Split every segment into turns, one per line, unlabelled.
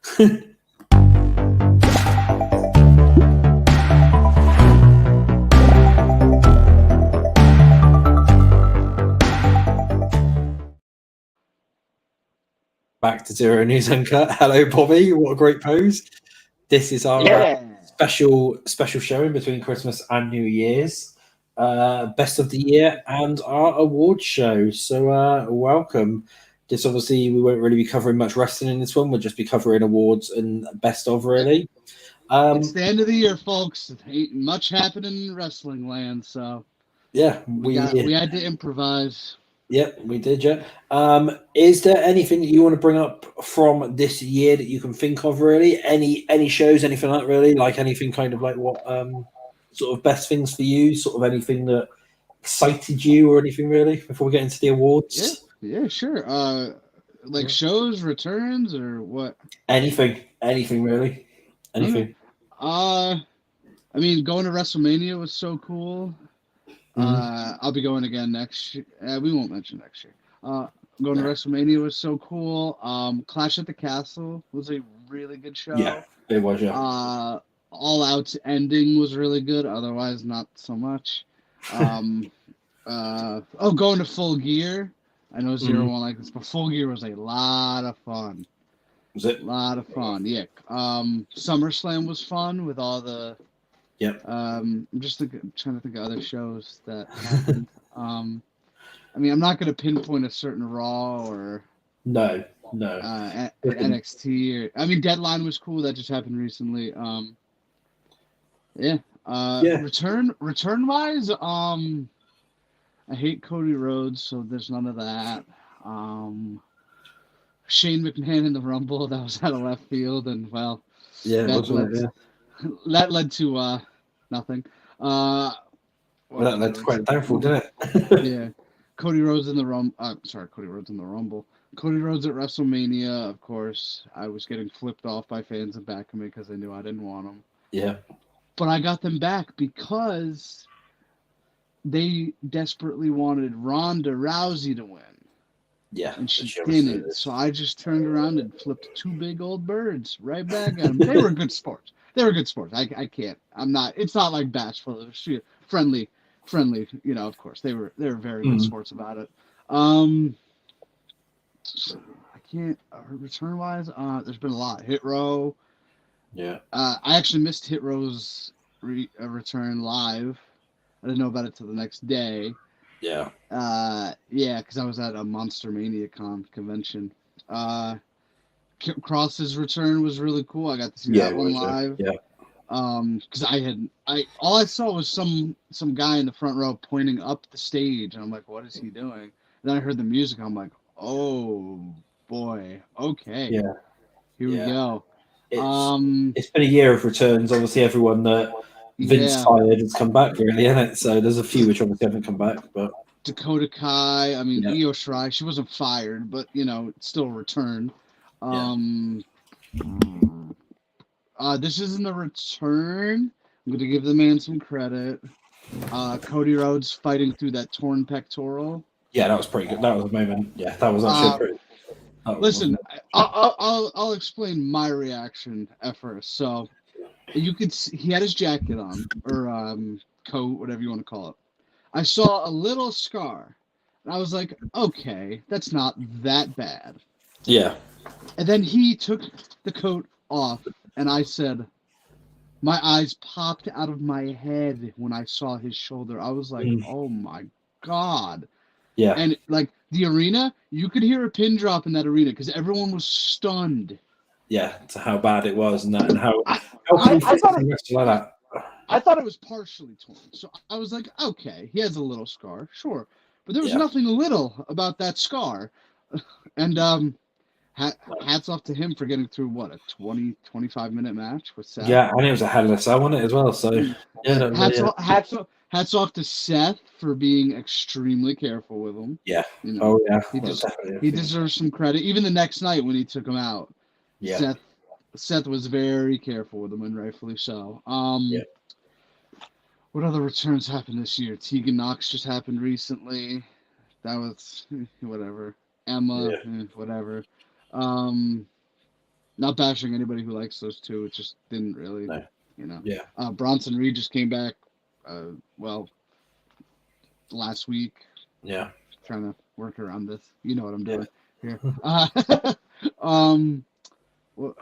Back to Xero News Uncut. Hello, Bobby. What a great pose. This is our special showing between Christmas and New Year's. Best of the year and our awards show. So welcome. This obviously we won't really be covering much wrestling in this one. We'll just be covering awards and best of really.
It's the end of the year, folks. Ain't much happening in wrestling land, so
yeah,
we had to improvise.
Yep, we did, yeah. Is there anything that you want to bring up from this year that you can think of, really? Any shows, anything like that, really? Like anything kind of like what sort of best things for you? Sort of anything that excited you or anything, really, before we get into the awards?
Yeah, sure. Like shows, returns, or what?
Anything, really. Anything.
I mean, going to WrestleMania was so cool. I'll be going again next year. We won't mention next year. Going to WrestleMania was so cool. Clash at the Castle was a really good show.
Yeah, it was, yeah.
All Out's ending was really good. Otherwise, not so much. Going to Full Gear. I know Xero won't like this, but Full Gear was a lot of fun.
Was it?
A lot of fun, yeah. SummerSlam was fun with all the...
Yep.
I'm just trying to think of other shows that happened. I mean, I'm not going to pinpoint a certain Raw or
no.
NXT. I mean, Deadline was cool. That just happened recently. Return wise, I hate Cody Rhodes, so there's none of that. Shane McMahon in the Rumble, that was out of left field, and well, that led to nothing.
Well, that led to quite a downfall, didn't it?
Yeah. Cody Rhodes in the Rumble. Cody Rhodes at WrestleMania, of course. I was getting flipped off by fans in back of me because they knew I didn't want them.
Yeah.
But I got them back because they desperately wanted Ronda Rousey to win.
Yeah.
And she didn't. So I just turned around and flipped two big old birds right back at them. They were good sports. I can't. I'm not. It's not like bashful. It was friendly. You know, of course they were very good sports about it. I can't return wise. There's been a lot. Hit Row.
Yeah.
I actually missed Hit Row's return live. I didn't know about it till the next day.
Yeah.
Because I was at a Monster Mania convention. Cross's return was really cool. I got to see that one live.
Yeah.
Because all I saw was some guy in the front row pointing up the stage, and I'm like, what is he doing? And then I heard the music. I'm like, oh boy, okay.
Yeah.
Here we go.
It's been a year of returns. Obviously, everyone that Vince hired has come back, really, isn't it? So there's a few which obviously haven't come back, but
Dakota Kai. I mean, Io Shirai. She wasn't fired, but it's still a return. This isn't a return. I'm going to give the man some credit. Cody Rhodes fighting through that torn pectoral.
Yeah, that was pretty good. That was a moment. Yeah, that was actually pretty.
Listen, I'll explain my reaction at first. So you could see, he had his jacket on, or coat, whatever you want to call it. I saw a little scar, and I was like, okay, that's not that bad.
Yeah.
And then he took the coat off, and I said, my eyes popped out of my head when I saw his shoulder. I was like, oh my God.
Yeah.
And like the arena, you could hear a pin drop in that arena because everyone was stunned.
Yeah, to how bad it was and how
I thought it was partially torn. So I was like, okay, he has a little scar, sure. But there was nothing little about that scar. And hats off to him for getting through, what, a 20-25-minute match with Seth?
Yeah, and it was a hell of a sell, wasn't it, as well? So,
hats off to Seth for being extremely careful with him.
Yeah.
He deserves some credit. Even the next night when he took him out, Seth was very careful with him, and rightfully so. What other returns happened this year? Tegan Knox just happened recently. That was whatever. Emma, whatever. Not bashing anybody who likes those two. It just didn't really,
No. Yeah.
Bronson Reed just came back. Last week.
Yeah.
Trying to work around this. You know what I'm doing here. Well,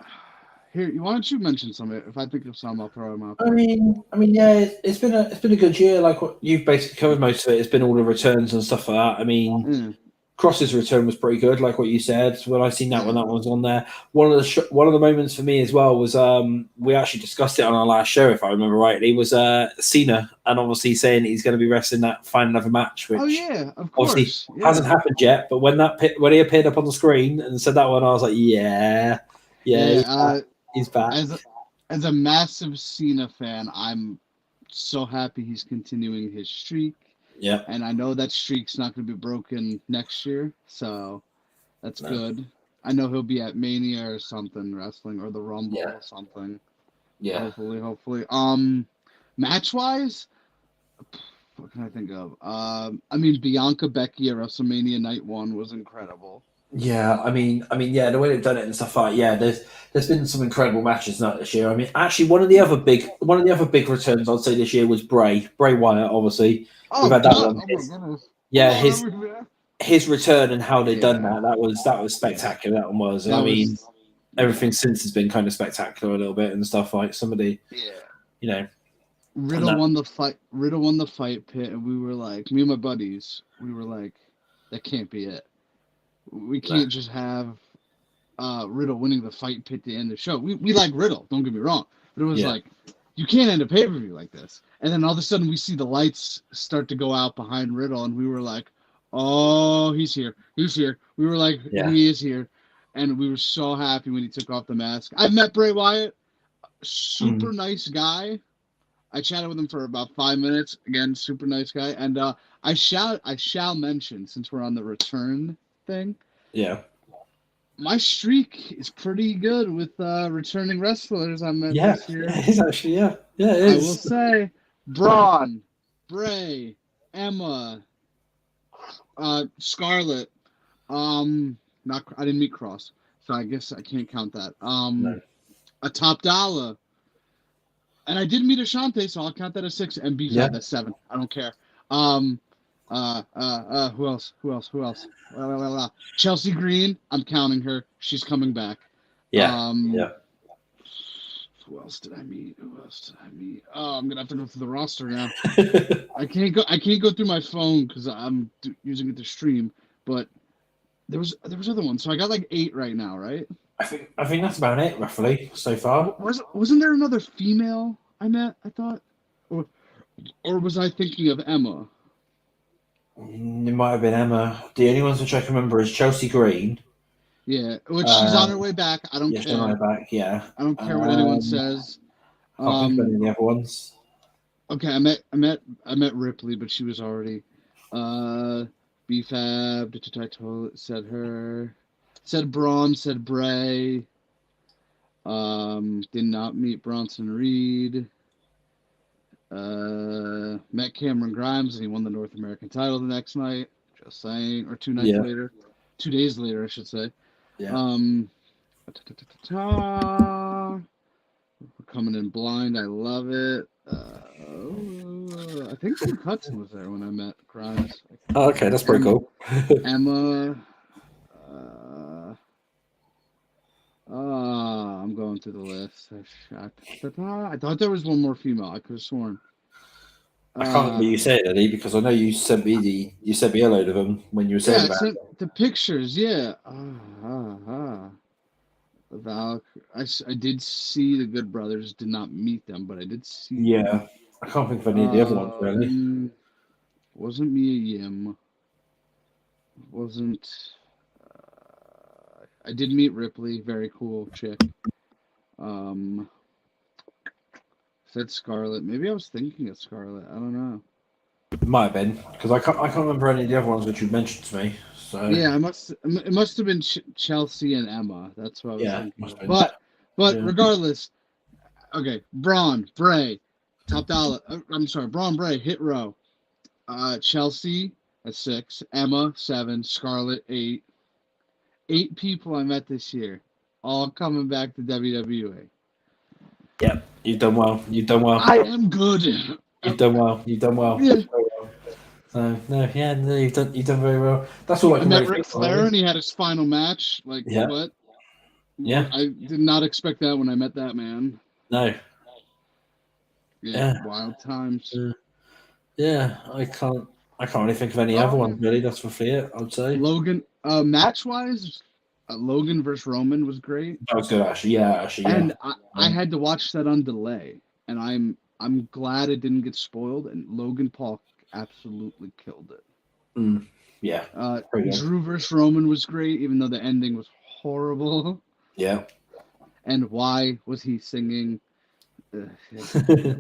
here, why don't you mention some? If I think of some, I'll throw them out there.
I mean, yeah, it's been a good year. Like what you've basically covered most of it. It's been all the returns and stuff like that. I mean, Cross's return was pretty good, like what you said. When I seen that when that one was on there, one of the moments for me as well was we actually discussed it on our last show, if I remember rightly, was Cena, and obviously saying he's going to be wrestling that Find Another Match, which
of course
obviously hasn't happened yet. But when he appeared up on the screen and said that one, I was like, he's back.
As a massive Cena fan, I'm so happy he's continuing his streak.
Yeah.
And I know that streak's not going to be broken next year, so that's good. I know he'll be at Mania or something, wrestling, or the Rumble or something.
Yeah.
Hopefully. Match-wise, what can I think of? I mean, Bianca Becky at WrestleMania Night 1 was incredible.
Yeah, I mean, the way they've done it and stuff like there's been some incredible matches this year. I mean, actually, one of the other big returns I'd say this year was Bray Wyatt. Obviously, we've had that one. His return and how they done that was spectacular. That one was. Everything since has been kind of spectacular a little bit and stuff like somebody. Yeah.
Riddle won the fight pit, and we were like, me and my buddies, we were like, that can't be it. We can't just have Riddle winning the fight pit to end the show. We like Riddle, don't get me wrong. But it was like, you can't end a pay-per-view like this. And then all of a sudden we see the lights start to go out behind Riddle, and we were like, oh, he's here. We were like, he is here. And we were so happy when he took off the mask. I met Bray Wyatt, super nice guy. I chatted with him for about 5 minutes. Again, super nice guy. And I shall mention, since we're on the return thing.
Yeah.
My streak is pretty good with returning wrestlers I met this year.
Yeah, it is actually, yeah. Yeah, it is.
I will say Braun, Bray, Emma, Scarlett. I didn't meet Cross, so I guess I can't count that. A Top Dollar. And I did meet Ashante, so I'll count that as 6. And B5, that's 7. I don't care. Who else? Chelsea Green, I'm counting her. She's coming back.
Yeah.
Who else did I meet? Oh, I'm gonna have to go through the roster now. I can't go through my phone because I'm using it to stream. But there was other ones. So I got like 8 right now, right?
I think that's about it, roughly, so far.
Wasn't there another female I met? I thought, or was I thinking of Emma?
It might have been Emma. The only ones which I can remember is Chelsea Green.
Yeah, which she's on her way back. I don't care.
She's on her way back. Yeah.
I don't care what anyone says.
I can't think of any of the other ones.
Okay, I met Ripley, but she was already. BFAB. Said her. Said Braun. Said Bray. Did not meet Bronson Reed. Met Cameron Grimes, and he won the North American title the next night. Just saying, or 2 nights later, 2 days later, I should say.
Yeah.
We're coming in blind. I love it. I think Luke Hudson was there when I met Grimes.
Oh, okay, that's pretty cool.
Emma. I'm going through the list. I thought there was one more female. I could have sworn.
I can't remember you said it, Eddie, because I know you sent me a load of them when you were saying about it.
The pictures. Yeah. I did see the Good Brothers. Did not meet them, but I did see.
Yeah, I can't think of any of the other ones really.
Wasn't Mia Yim. Wasn't. I did meet Ripley. Very cool chick. Said Scarlett. Maybe I was thinking of Scarlett. I don't know.
It might have been because I can't remember any of the other ones which you mentioned to me. So
yeah, it must have been Chelsea and Emma. That's what I was thinking. But regardless, okay. Braun, Bray, Top Dollar. I'm sorry, Braun, Bray, Hit Row. Chelsea at 6, Emma 7, Scarlett 8. 8 people I met this year. all coming back to WWE.
Yeah, you've done well. You've done well.
I am good.
You've done well. You've done well.
Yeah.
So no, you've done very well. That's all I
I
can
met
really
Ric
think
Flair
of.
and he had his final match. Like,
Yeah.
what?
Yeah.
I did not expect that when I met that man.
No.
Yeah. Wild times.
Yeah, I can't really think of any other ones really. That's roughly it, I'd say.
Logan, match wise, Logan versus Roman was great.
That was good, actually. Yeah.
And I had to watch that on delay, and I'm glad it didn't get spoiled. And Logan Paul absolutely killed it.
Yeah.
Drew versus Roman was great, even though the ending was horrible.
Yeah.
And why was he singing?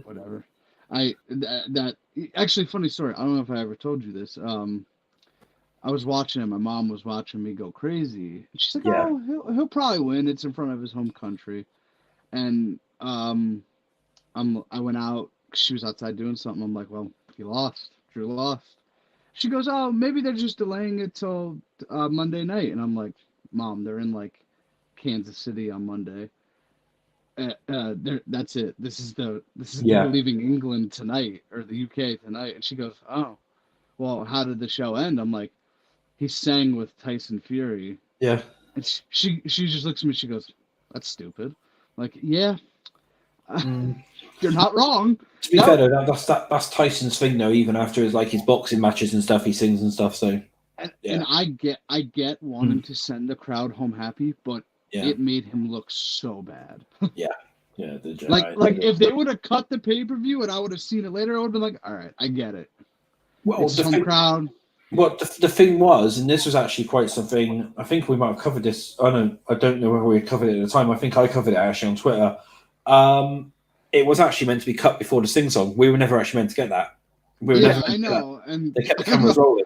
Whatever. That actually, funny story. I don't know if I ever told you this. I was watching it. My mom was watching me go crazy. And she's like, "Oh, he'll probably win. It's in front of his home country." And I went out. She was outside doing something. I'm like, "Well, he lost. Drew lost." She goes, "Oh, maybe they're just delaying it till Monday night." And I'm like, "Mom, they're in like Kansas City on Monday. That's it. This is they're leaving England tonight or the UK tonight." And she goes, "Oh, well, how did the show end?" I'm like, "He sang with Tyson Fury."
Yeah.
And she just looks at me. She goes, "That's stupid." I'm like, yeah, you're not wrong.
To be fair though, that's Tyson's thing though. Even after his boxing matches and stuff, he sings and stuff. So,
and I get wanting to send the crowd home happy, but it made him look so bad.
Yeah.
Like if they would have cut the pay-per-view and I would have seen it later, I would have been like, all right, I get it.
Well,
it's home crowd.
What the thing was, and this was actually quite something. I think we might have covered this. I don't know whether we covered it at the time. I think I covered it actually on Twitter. It was actually meant to be cut before the sing song. We were never actually meant to get that. We were never.
I know, and
they kept the cameras rolling.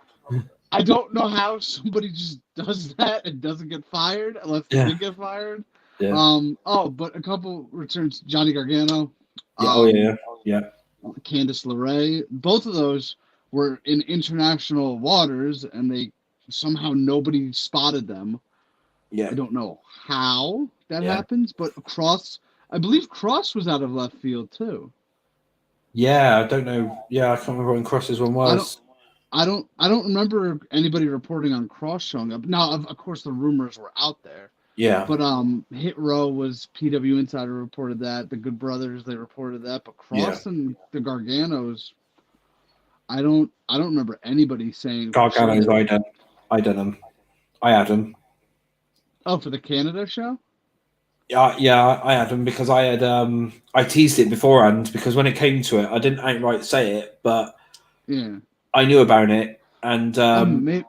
I don't know how somebody just does that and doesn't get fired unless they did get fired.
Yeah.
But a couple returns. Johnny Gargano.
Yeah.
Candice LeRae. Both of those were in international waters, and they somehow nobody spotted them.
Yeah.
I don't know how that happens, but I believe Cross was out of left field too.
Yeah, I don't know. Yeah, I can't remember when Cross's one was.
I don't remember anybody reporting on Cross showing up. Now, of course, the rumors were out there.
Yeah.
But Hit Row was PW Insider reported that. The Good Brothers, they reported that. But Cross and the Garganos, I don't remember anybody saying.
Garganos, I done them. I had them.
Oh, for the Canada show?
Yeah, I had them because I had I teased it beforehand because when it came to it, I didn't outright say it, but I knew about it, and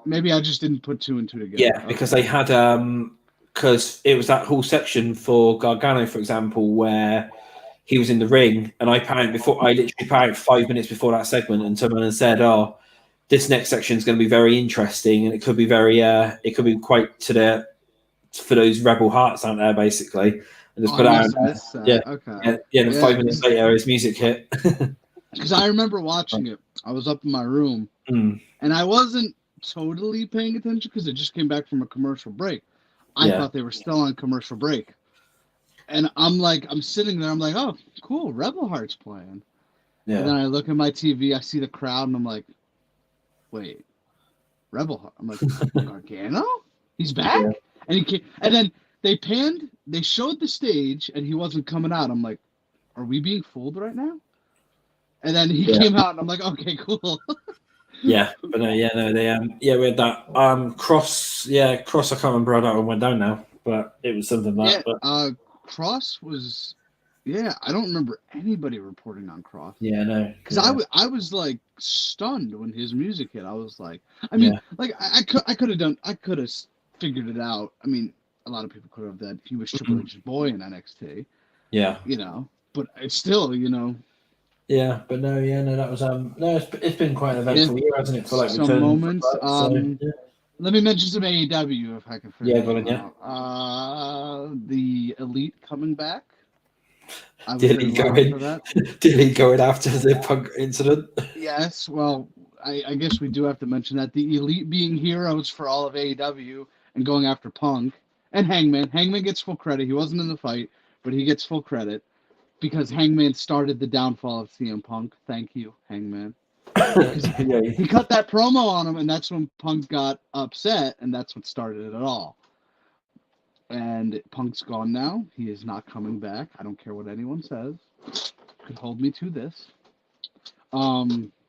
maybe I just didn't put two and two together.
Yeah, because they had because it was that whole section for Gargano, for example, where he was in the ring, and I literally panicked 5 minutes before that segment, and someone said, "Oh, this next section is going to be very interesting, and it could be quite for those rebel hearts out there, basically." And just put out. Okay. And 5 minutes later, his music hit.
Because I remember watching it. I was up in my room, and I wasn't totally paying attention because it just came back from a commercial break. I thought they were still on commercial break. And I'm sitting there, I'm like, oh, cool, Rebel Heart's playing. Yeah. And then I look at my TV, I see the crowd, and I'm like, wait, Rebel Heart. I'm like, Gargano? He's back? Yeah. And he came, and then they showed the stage, and he wasn't coming out. I'm like, are we being fooled right now? And then he came out, and I'm like, okay, cool.
They we had that Cross. Yeah, Cross. I can't remember how that one went down now, but it was something like that.
But Cross was. Yeah, I don't remember anybody reporting on Cross.
Yeah, no.
Because I was like stunned when his music hit. I was like, I mean, like I could have figured it out. I mean, a lot of people could have that he was Triple H's boy in NXT.
Yeah.
But it's still,
Yeah, but that was it's been quite an eventful year, hasn't it? For like
some moments. Let me mention some AEW if I can figure it out. The Elite coming back.
Did he go in after the Punk incident?
Yes. Well, I guess we do have to mention that the Elite being heroes for all of AEW and going after Punk And Hangman. Hangman gets full credit. He wasn't in the fight, but he gets full credit because Hangman started the downfall of CM Punk. Thank you, Hangman. He cut that promo on him, and that's when Punk got upset, and that's what started it all. And Punk's gone now. He is not coming back. I don't care what anyone says. Could hold me to this. MJF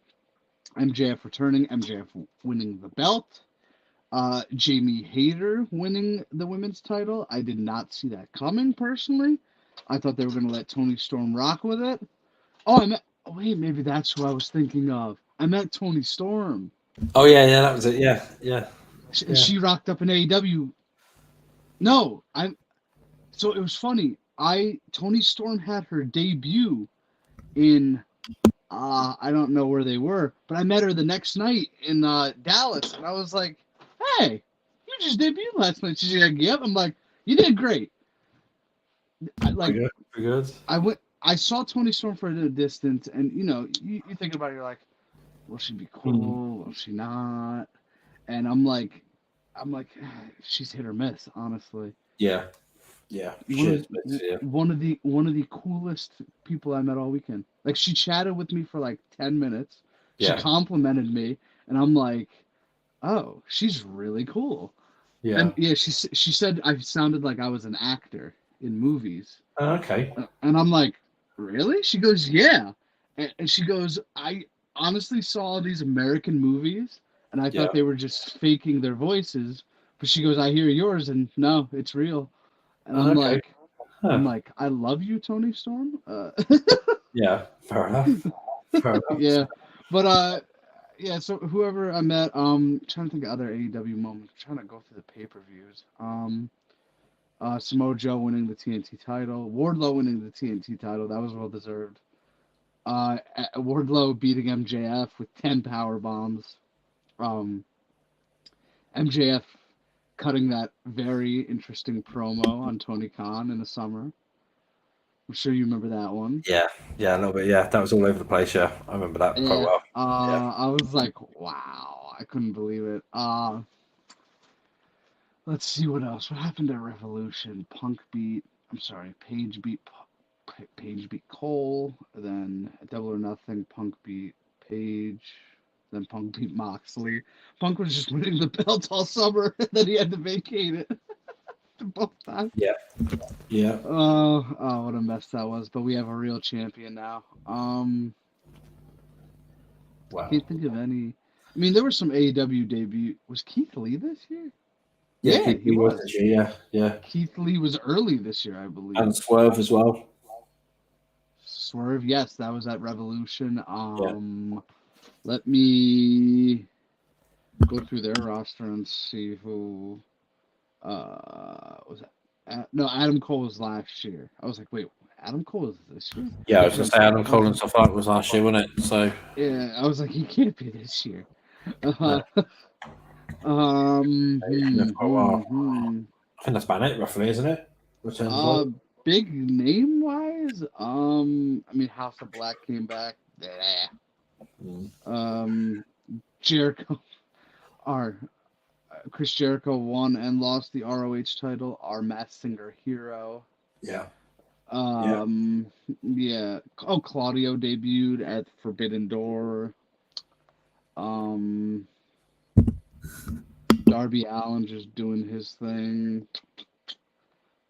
returning. MJF winning the belt. Jamie Hayter winning the women's title. I did not see that coming, personally. I thought they were going to let Toni Storm rock with it. Maybe that's who I was thinking of. I meant Toni Storm.
Oh, yeah, that was it. Yeah.
She rocked up in AEW. No, so it was funny. Toni Storm had her debut in I don't know where they were, but I met her the next night in Dallas, and I was like, "Hey, you just debuted last night." She's like, "Yep." I'm like, "You did great."
Pretty good.
I saw Toni Storm for a distance, and you think about it, you're like, will she be cool? Will she not? And I'm like, she's hit or miss, honestly.
Yeah.
One of the coolest people I met all weekend. Like, she chatted with me for like 10 minutes. She complimented me, and I'm like, oh, she's really cool. Yeah. And yeah, she said I sounded like I was an actor in movies.
Oh, okay.
And I'm like, really? She goes, yeah. And she goes, I honestly saw these American movies, and I thought they were just faking their voices. But she goes, I hear yours, and no, it's real. And I'm like, I love you, Toni Storm.
Yeah, fair enough.
Yeah, but so whoever I met, trying to think of other AEW moments. I'm trying to go through the pay-per-views. Samoa Joe winning the TNT title, Wardlow winning the TNT title. That was well deserved. Wardlow beating MJF with 10 power bombs. MJF cutting that very interesting promo on Tony Khan in the summer. I'm sure you remember that one.
Yeah, a little bit. Yeah, that was all over the place. Yeah, I remember that quite well.
I was like, wow, I couldn't believe it. Let's see what else. What happened at Revolution? Page beat Cole. Then Double or Nothing. Punk beat Page. Then Punk beat Moxley. Punk was just winning the belt all summer, and then he had to vacate it both times.
Yeah.
Oh, what a mess that was. But we have a real champion now.
Wow.
I can't think of any. I mean, there were some AEW debut. Was Keith Lee this year?
Yeah, Keith Lee was this year. Yeah.
Keith Lee was early this year, I believe.
And Swerve as well.
Swerve, yes, that was at Revolution. Let me go through their roster and see who was it. No, Adam Cole was last year. I was like, wait, Adam Cole was this year?
Yeah, I was going to say Adam Cole and stuff like that was last year, wasn't it? So
yeah, I was like, he can't be this year.
I think that's about it, roughly, isn't it?
Big name wise, I mean, House of Black came back. Jericho, Chris Jericho won and lost the ROH title. Our Masked Singer Hero.
Yeah.
Yeah. Oh, Claudio debuted at Forbidden Door. Darby Allin just doing his thing.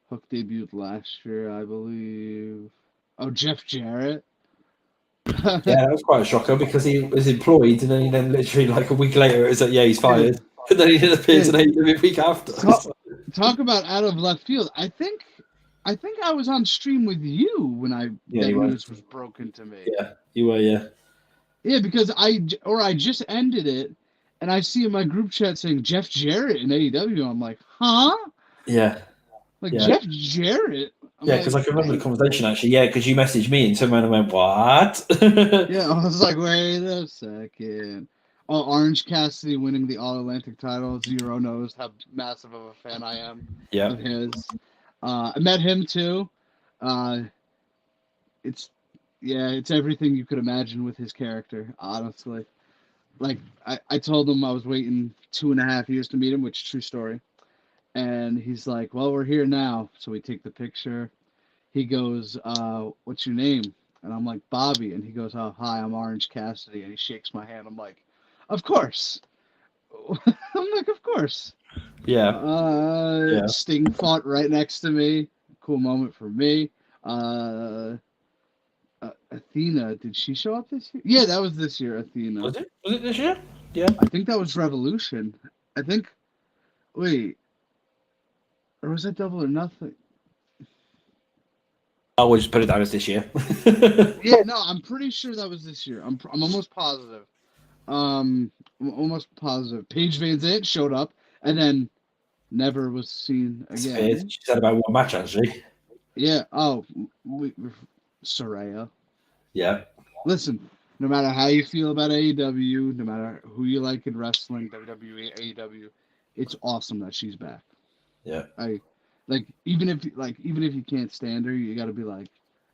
Hook debuted last year, I believe. Oh, Jeff Jarrett.
Yeah, that was quite a shocker because he was employed, and then literally like a week later it was like, yeah, he's fired. And then he appears in AEW a week after.
Talk about out of left field. I think I was on stream with you when that news was broken to me.
Yeah, you were, yeah.
Yeah, because I just ended it, and I see in my group chat saying Jeff Jarrett in AEW. I'm like, huh?
Yeah.
Jeff Jarrett.
Because I can remember the conversation actually. Yeah, because you messaged me and someone and went, "What?"
Yeah, I was like, "Wait a second." Oh, Orange Cassidy winning the All Atlantic title. Xero knows how massive of a fan I am of his. I met him too. It's everything you could imagine with his character. Honestly, like I told him I was waiting 2.5 years to meet him, which is a true story. And he's like, well, we're here now. So we take the picture. He goes, what's your name? And I'm like, Bobby. And he goes, oh, hi, I'm Orange Cassidy. And he shakes my hand. I'm like, of course. I'm like, of course.
Yeah.
Sting fought right next to me. Cool moment for me. Athena, did she show up this year? Yeah, that was this year, Athena.
Was it? Was it this year? Yeah.
I think that was Revolution. I think. Wait. Or was that Double or Nothing?
I will just put it down as this year.
Yeah, no, I'm pretty sure that was this year. I'm almost positive. I'm almost positive. Paige Van Zandt showed up and then never was seen again.
She said about one match actually.
Yeah. Oh, Soraya.
Yeah.
Listen, no matter how you feel about AEW, no matter who you like in wrestling, WWE, AEW, it's awesome that she's back.
Yeah.
Even if you can't stand her, you got to be like,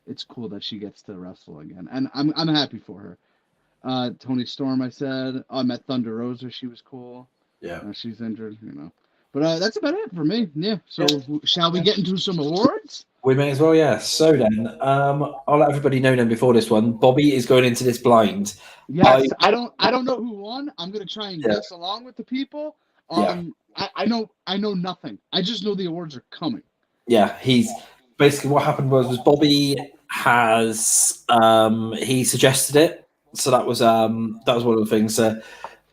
it's cool that she gets to wrestle again, and I'm happy for her. Tony Storm, I said. I met Thunder Rosa. She was cool.
Yeah.
She's injured, But that's about it for me. Yeah. So shall we get into some awards?
We may as well, yeah. So then, I'll let everybody know then before this one. Bobby is going into this blind.
Yes, I don't know who won. I'm gonna try and guess along with the people. I know nothing. I just know the awards are coming.
Yeah, he's basically what happened was Bobby has he suggested it, so that was one of the things.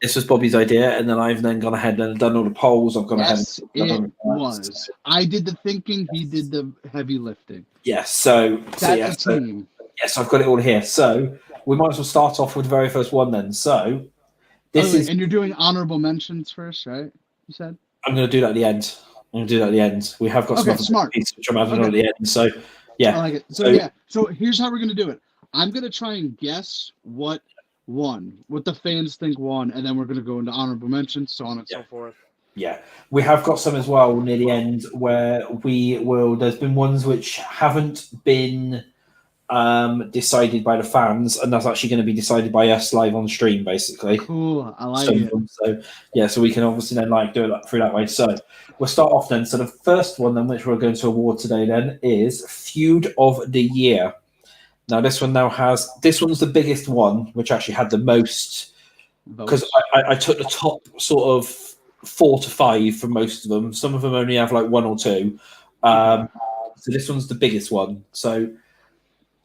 This was Bobby's idea, and then I've gone ahead and done all the polls. I've gone ahead.
It was. I did the thinking. He did the heavy lifting.
Yes. So
that's a team.
Yes, I've got it all here. So we might as well start off with the very first one then. So this is,
and you're doing honorable mentions first, right? You said.
I'm going to do that at the end. We have got some
smart
pieces which I'm adding on at the end. So yeah,
I like it. So here's how we're going to do it. I'm going to try and guess what the fans think won, and then we're going to go into honorable mentions, so on and so forth.
Yeah, we have got some as well near the end where there's been ones which haven't been decided by the fans, and that's actually going to be decided by us live on stream, basically.
Cool, I like it.
So we can obviously then do it through that way. So we'll start off then. So the first one then, which we're going to award today then, is Feud of the Year. Now this one's the biggest one, which actually had the most, because I took the top sort of 4 to 5 for most of them. Some of them only have like 1 or 2. So this one's the biggest one. So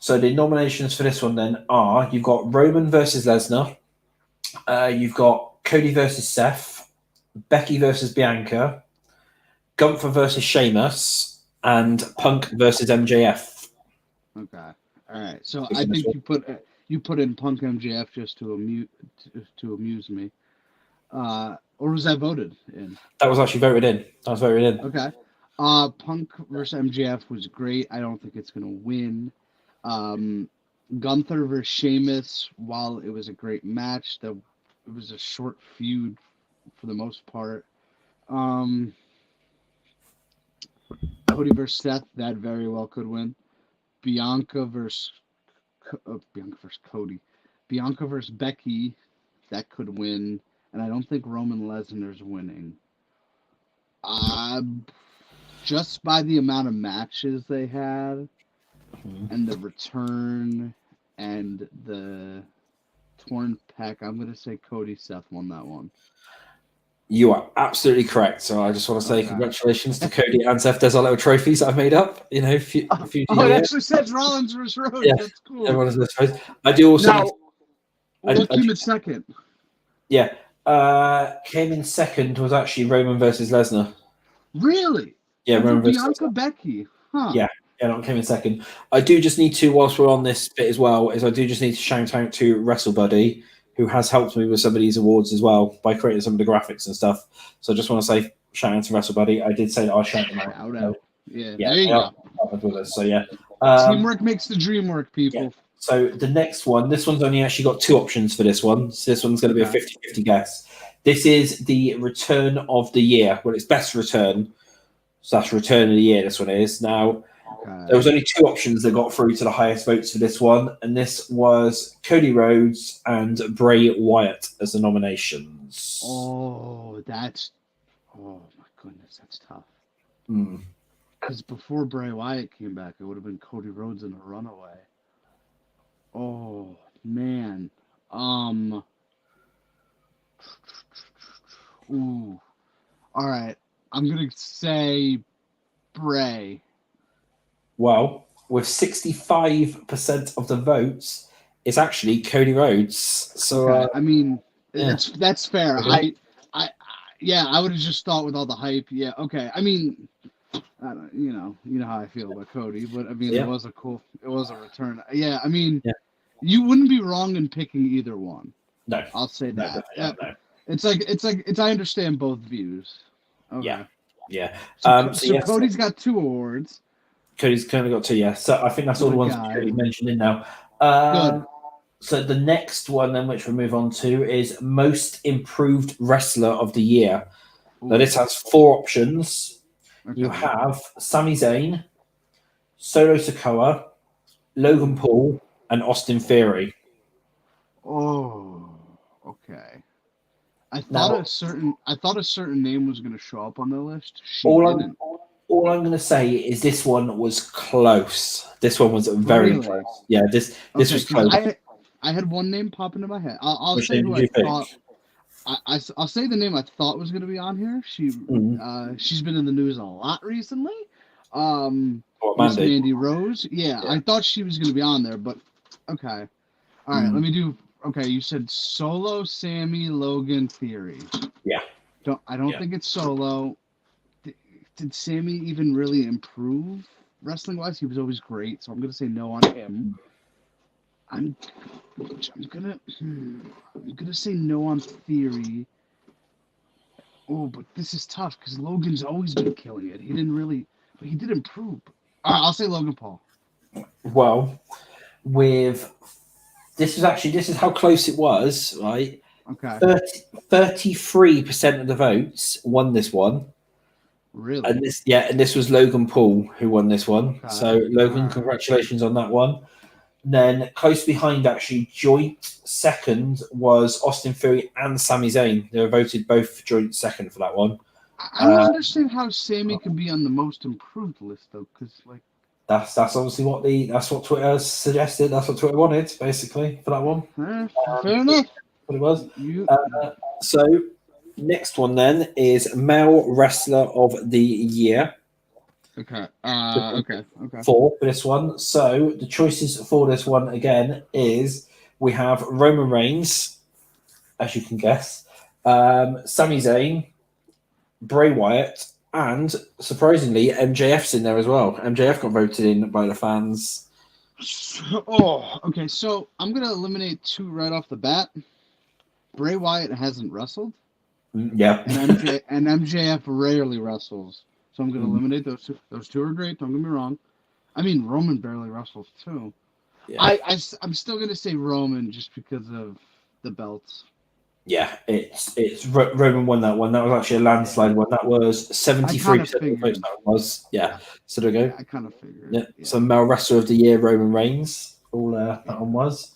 the nominations for this one then are, you've got Roman versus Lesnar, you've got Cody versus Seth, Becky versus Bianca, Gunther versus Sheamus, and Punk versus MJF.
Okay. All right, so I think you put in Punk MJF just to amuse me, or was that voted in?
That was actually voted in.
Okay, Punk versus MJF was great. I don't think it's gonna win. Gunther versus Sheamus, while it was a great match, it was a short feud for the most part. Cody versus Seth, that very well could win. Bianca versus Cody. Bianca versus Becky, that could win. And I don't think Roman Lesnar's winning. Just by the amount of matches they had, and the return, and the torn pec, I'm going to say Cody Seth won that one.
You are absolutely correct. So I just want to say congratulations to Cody and Seth. There's our little trophies that I've made up. It
actually says Rollins versus Rhodes. Yeah, that's cool.
Everyone's I do also.
What came in second?
Yeah, came in second was actually Roman versus Lesnar.
Really?
Yeah, Roman versus
Bianca Becky. Huh?
Yeah, that came in second. I do just need to, whilst we're on this bit as well, I do just need to shout out to WrestleBuddy, who has helped me with some of these awards as well by creating some of the graphics and stuff. So I just want to say shout out to WrestleBuddy. I did say that I'll shout them out.
Yeah, there you go.
With us, so yeah.
Teamwork makes the dream work, people.
Yeah. So the next one, this one's only actually got 2 options for this one. So this one's going to be a 50-50 guess. This is the return of the year. Well, it's best return. So that's return of the year, this one is. Now, there was only 2 options that got through to the highest votes for this one, and this was Cody Rhodes and Bray Wyatt as the nominations.
Oh my goodness, that's tough. Because before Bray Wyatt came back, it would have been Cody Rhodes in a runaway. Oh man. Ooh. All right. I'm gonna say Bray.
Well, with 65% of the votes, it's actually Cody Rhodes. So,
Okay. I mean,
yeah.
that's fair.
Okay.
I would have just thought with all the hype. Yeah. Okay. I mean, I don't, you know how I feel about Cody, but I mean,
Yeah.
it was a return. Yeah. I mean,
Yeah.
you wouldn't be wrong in picking either one.
No.
I'll say
No,
that.
no, no.
It's like I understand both views. Okay.
Yeah. Yeah.
So
Yes,
Cody's got 2 awards.
Cody's kind of got 2, yeah. So I think that's all
What
the
a
ones
guy.
Cody mentioned in now.
Good.
So the next one, then, which we'll move on to, is Most Improved Wrestler of the Year. Now, this has 4 options.
Okay.
You have Sami Zayn, Solo Sikoa, Logan Paul, and Austin Theory.
Oh, okay. I thought a certain name was going to show up on the list. She didn't.
All I'm going to say is this one was close. This one was very close. Yeah, this was close.
I had one name pop into my head. I'll
Which
say
name
who
did you
I
pick?
thought. I'll say the name I thought was going to be on here. She's been in the news a lot recently. Miss Mandy Rose. Yeah, I thought she was going to be on there, but okay. All right, let me do. Okay, you said Solo, Sammy, Logan, Theory.
Yeah.
I don't think it's Solo. Did Sammy even really improve wrestling wise? He was always great, so I'm gonna say no on him. I'm gonna say no on Theory. Oh, but this is tough because Logan's always been killing it. He didn't really, but he did improve. All right, I'll say Logan Paul.
Well, this is how close it was, right?
Okay.
33% of the votes won this one.
Really?
And this was Logan Paul who won this one.
Okay.
So Logan, congratulations on that one. Then close behind, actually, joint second was Austin Theory and Sami Zayn. They were voted both joint second for that one.
I don't understand how Sammy could be on the most improved list though, because like
that's obviously that's what Twitter suggested. That's what Twitter wanted, basically, for that one.
Fair enough.
What it was. So next one then is Male Wrestler of the Year.
Okay. Okay.
4 for this one. So the choices for this one again is we have Roman Reigns, as you can guess, Sami Zayn, Bray Wyatt, and surprisingly MJF's in there as well. MJF got voted in by the fans.
Oh, okay. So I'm gonna eliminate 2 right off the bat. Bray Wyatt hasn't wrestled.
Yeah.
And MJF rarely wrestles. So I'm going to eliminate those 2. Those 2 are great. Don't get me wrong. I mean, Roman barely wrestles too. Yeah. I'm still going to say Roman just because of the belts.
Yeah, it's Roman won that one. That was actually a landslide one. That was 73% of the votes. That was So there we go.
I kind of figured.
Yeah. So Male Wrestler of the Year, Roman Reigns. All that one was.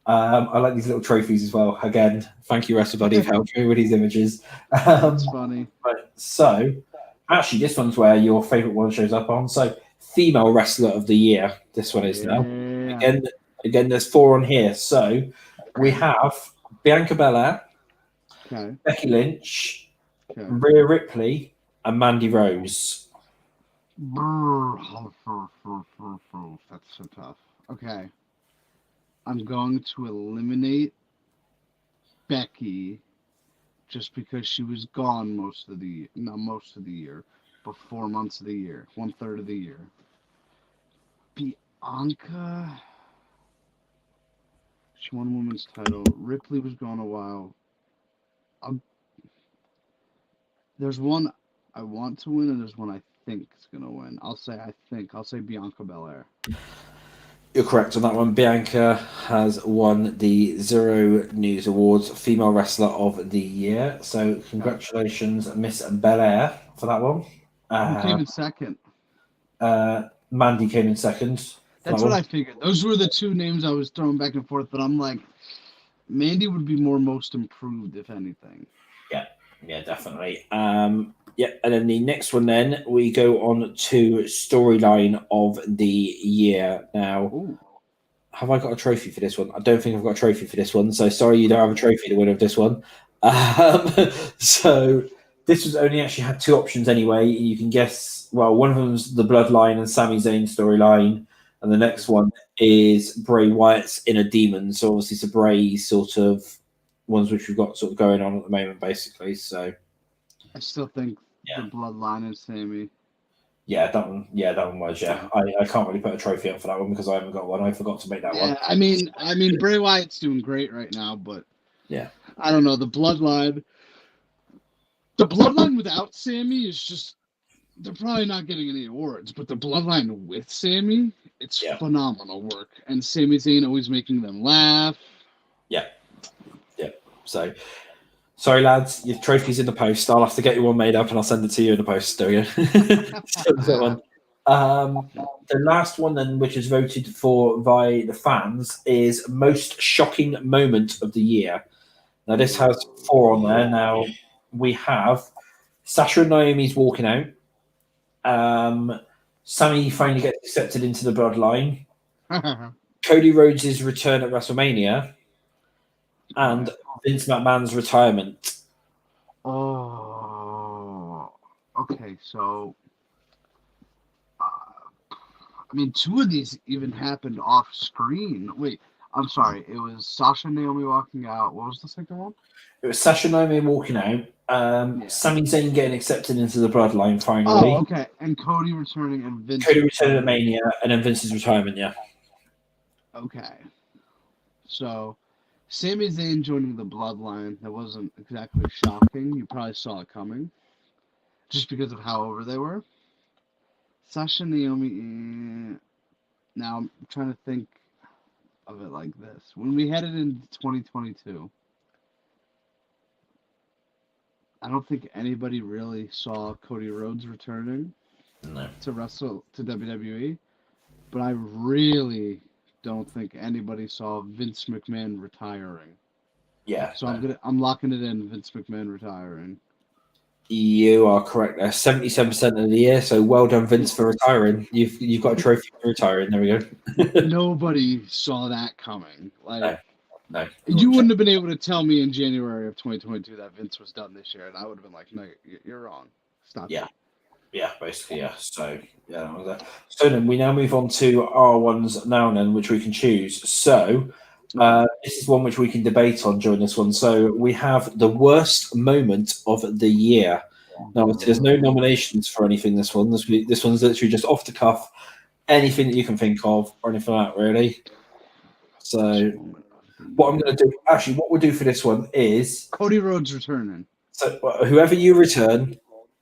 I like these little trophies as well. Again, thank you, WrestleBuddy, for helping me with these images.
That's funny.
Right, so, actually, this one's where your favourite one shows up on. So, Female Wrestler of the Year. This one is now. Again, there's 4 on here. So, we have Bianca Belair, Becky Lynch, Rhea Ripley, and Mandy Rose.
That's so tough. Okay. I'm going to eliminate Becky just because she was gone most of the year, but 4 months of the year, 1/3 of the year. Bianca, she won women's title. Ripley was gone a while. There's one I want to win, and there's one I think is gonna win. I'll say Bianca Belair.
You're correct on that one. Bianca has won the Xero News Awards Female Wrestler of the Year. So congratulations, Miss Belair, for that one.
Who came in second?
Mandy came in second.
That's what I figured. Those were the 2 names I was throwing back and forth, but I'm like, Mandy would be more most improved, if anything.
Yeah, definitely. Yeah, and then the next one, then we go on to storyline of the year. Now,
Ooh.
have I got a trophy for this one? I don't think I've got a trophy for this one. So sorry, you don't have a trophy to win of this one. So this was only actually had two options anyway. You can guess. Well, one of them's the Bloodline and Sami Zayn storyline, and the next one is Bray Wyatt's Inner Demon. So obviously, it's a Bray sort of ones which we've got sort of going on at the moment, basically. So
I still think the Bloodline is Sammy.
yeah, that one. Yeah, that one was. Yeah, I can't really put a trophy up for that one because I haven't got one. I forgot to make that one.
I mean, Bray Wyatt's doing great right now, but
yeah,
I don't know. The Bloodline without Sammy is just. They're probably not getting any awards, but the Bloodline with Sammy, it's phenomenal work. And Sami Zayn always making them laugh.
Yeah. So, sorry, lads, your trophy's in the post. I'll have to get you one made up and I'll send it to you in the post. There we go. The last one, then, which is voted for by the fans, is most shocking moment of the year. Now, this has 4 on there. Now, we have Sasha and Naomi's walking out. Sammy finally gets accepted into the Bloodline. Cody Rhodes' return at WrestleMania. And Vince McMahon's retirement.
Oh, okay. So, I mean, 2 of these even happened off screen. Wait, I'm sorry. It was Sasha and Naomi walking out. What was the second one?
It was Sasha and Naomi walking out. Sami Zayn getting accepted into the Bloodline finally.
Oh, okay. And Cody returning and Vince.
Cody returning at Mania, and then Vince's retirement. Yeah.
Okay. So, Sami Zayn joining the Bloodline, that wasn't exactly shocking. You probably saw it coming. Just because of how over they were. Sasha and Naomi, now I'm trying to think of it like this. When we headed into 2022, I don't think anybody really saw Cody Rhodes returning to wrestle to WWE. But I really don't think anybody saw Vince McMahon retiring.
Yeah.
So I'm locking it in, Vince McMahon retiring.
You are correct there. 77% of the year. So well done, Vince, for retiring. You've got a trophy for retiring. There we
go. Nobody saw that coming. Like
no.
You wouldn't have been able to tell me in January of 2022 that Vince was done this year, and I would have been like, no, you're wrong. Stop.
Yeah. Yeah, basically, yeah. So, yeah. So then we now move on to our ones now, then, which we can choose. So, this is one which we can debate on during this one. So, we have the worst moment of the year. Now, there's no nominations for anything this one. This one's literally just off the cuff, anything that you can think of, or anything like that, really. So, what I'm going to do, actually, what we'll do for this one is
Cody Rhodes returning.
So, whoever you return,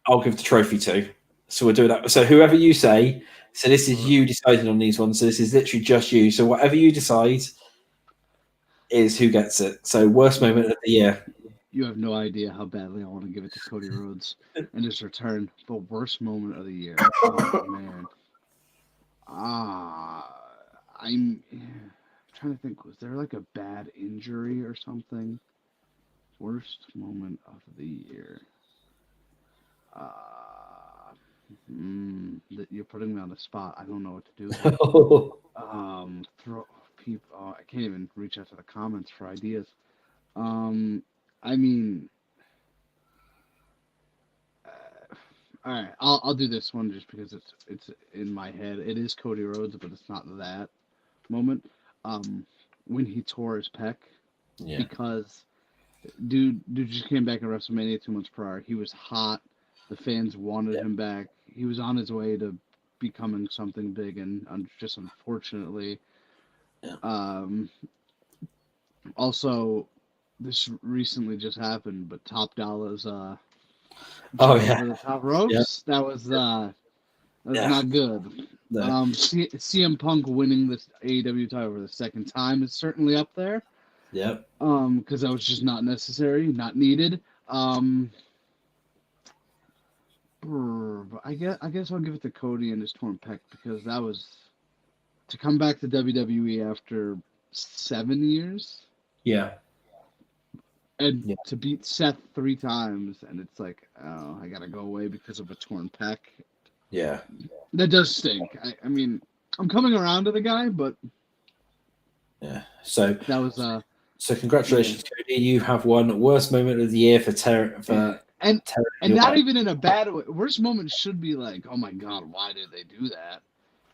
I'll give the trophy to. So we'll do that. So whoever you say, so this is you deciding on these ones. So this is literally just you. So whatever you decide is who gets it. So worst moment of the year.
You have no idea how badly I want to give it to Cody Rhodes and his return. The worst moment of the year. Oh man. I'm trying to think. Was there like a bad injury or something? Worst moment of the year. You're putting me on the spot. I don't know what to do. Throw people. I can't even reach out to the comments for ideas. I mean, all right. I'll do this one just because it's in my head. It is Cody Rhodes, but it's not that moment. When he tore his pec, because dude just came back at WrestleMania 2 months prior. He was hot. The fans wanted him back. He was on his way to becoming something big, and just unfortunately, also, this recently just happened, but Top Dollars over the top ropes. That was not good.
No.
CM Punk winning this AEW title for the second time is certainly up there.
Yep.
Because that was just not necessary, not needed. I guess I'll give it to Cody and his torn pec, because that was to come back to WWE after 7 years.
Yeah.
And to beat Seth 3 times, and it's like, oh, I gotta go away because of a torn pec.
Yeah.
That does stink. I mean, I'm coming around to the guy, but
yeah. So
that was
So congratulations, Cody. You have won worst moment of the year for
and not even in a bad way. Worst moment should be like, oh my god, why did they do that?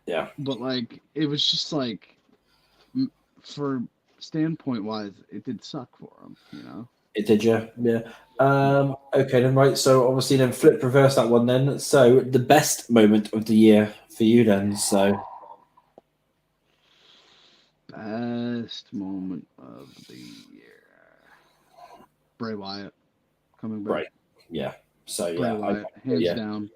Yeah.
But like, it was just like, for standpoint wise, it did suck for him, you know.
It did, yeah. Okay, then right. So obviously, then reverse that one. Then, so the best moment of the year for you, then. So
best moment of the year, Bray Wyatt coming back.
Bray, yeah. So
Bray Wyatt, hands down.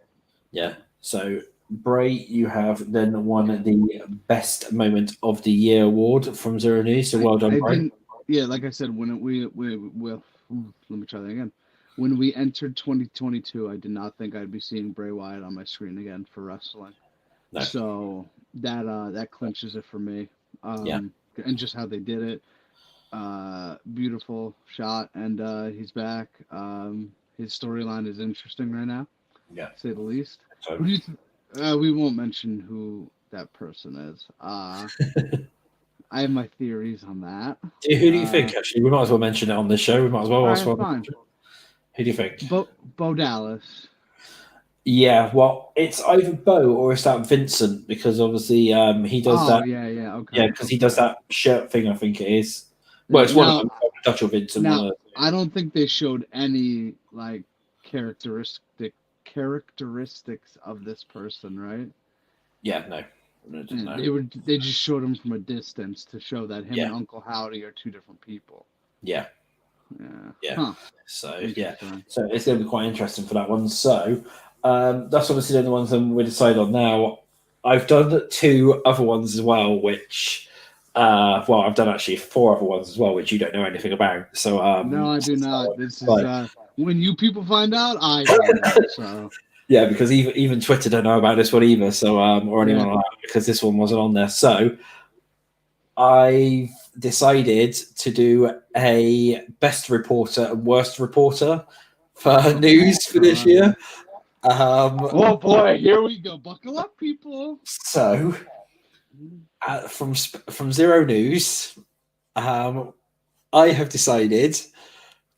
Yeah. So Bray, you have then won the best moment of the year award from Xero News. So well done, Bray.
Like I said, when let me try that again. When we entered 2022, I did not think I'd be seeing Bray Wyatt on my screen again for wrestling. No. So that clinches it for me. And just how they did it. Beautiful shot, and he's back. His storyline is interesting right now.
Yeah,
to say the least.
So.
Who do you we won't mention who that person is. I have my theories on that.
Who do you think? Actually, we might as well mention it on the show. We might as well.
Fine.
Who do you think?
Bo Dallas.
Yeah, well, it's either Bo or it's that Vincent, because obviously he does that.
Yeah, okay.
Yeah, because he does that shirt thing, I think it is. Well, it's one of them, Dutch or Vincent.
Now, I don't think they showed any like characteristics of this person, right?
Yeah, no.
They just showed him from a distance to show that him and Uncle Howdy are two different people.
Yeah.
Huh.
So so it's going to be quite interesting for that one. So that's obviously the ones that we decide on now. I've done 2 other ones as well, which I've done actually 4 other ones as well, which you don't know anything about. So
no, I do not. This is when you people find out, I find out. So.
Yeah, because even Twitter don't know about this one either. So or anyone like that, because this one wasn't on there. So I've decided to do a best reporter and worst reporter for news for this year.
Oh boy, here we go. Buckle up, people.
So from Xero News, I have decided